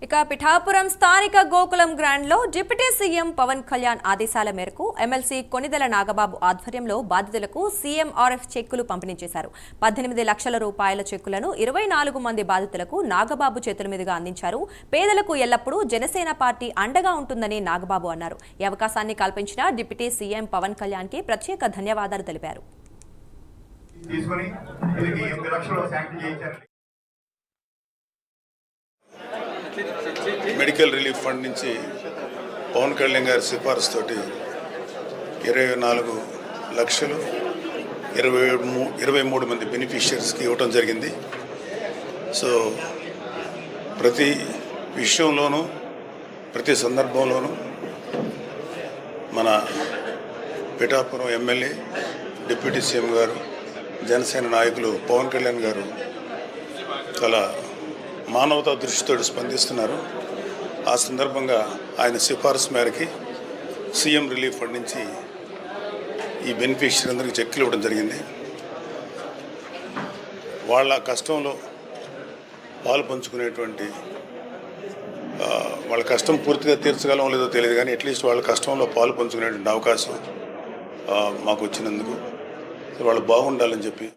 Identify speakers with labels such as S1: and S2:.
S1: ఇక పిఠాపురం స్థానిక గోకులం గ్రాండ్ లో డిప్యూటీ సీఎం పవన్ కళ్యాణ్ ఆదేశాల మేరకు ఎమ్మెల్సీ కొనిదెల నాగబాబు ఆధ్వర్యంలో బాధితులకు సీఎంఆర్ఎఫ్ చెక్కులు పంపిణీ చేశారు. 18 లక్షల రూపాయల చెక్కులను 24 మంది బాధితులకు నాగబాబు చేతుల మీదుగా అందించారు. పేదలకు ఎల్లప్పుడూ జనసేన పార్టీ అండగా ఉంటుందని నాగబాబు అన్నారు. ఈ అవకాశాన్ని కల్పించిన డిప్యూటీ సీఎం పవన్ కళ్యాణ్ కి ప్రత్యేక ధన్యవాదాలు తెలిపారు.
S2: మెడికల్ రిలీఫ్ ఫండ్ నుంచి పవన్ కళ్యాణ్ గారి సిఫార్సు తోటి 24 లక్షలు 23 మంది బెనిఫిషియర్స్కి ఇవ్వటం జరిగింది. సో ప్రతి విషయంలోనూ ప్రతి సందర్భంలోనూ మన పిఠాపురం ఎమ్మెల్యే డిప్యూటీ సీఎం గారు జనసేన నాయకులు పవన్ కళ్యాణ్ గారు చాలా మానవతా దృష్టితో స్పందిస్తున్నారు. ఆ సందర్భంగా ఆయన సిఫార్సు మేరకి సీఎం రిలీఫ్ ఫండ్ నుంచి ఈ బెనిఫిషియరీ అందరికీ చెక్కులు ఇవ్వడం జరిగింది. వాళ్ళ కష్టంలో పాలు పంచుకునేటువంటి వాళ్ళ కష్టం పూర్తిగా తీర్చగలం లేదో తెలియదు, కానీ అట్లీస్ట్ వాళ్ళ కష్టంలో పాలు పంచుకునేటువంటి అవకాశం మాకు వచ్చినందుకు వాళ్ళు బాగుండాలని చెప్పి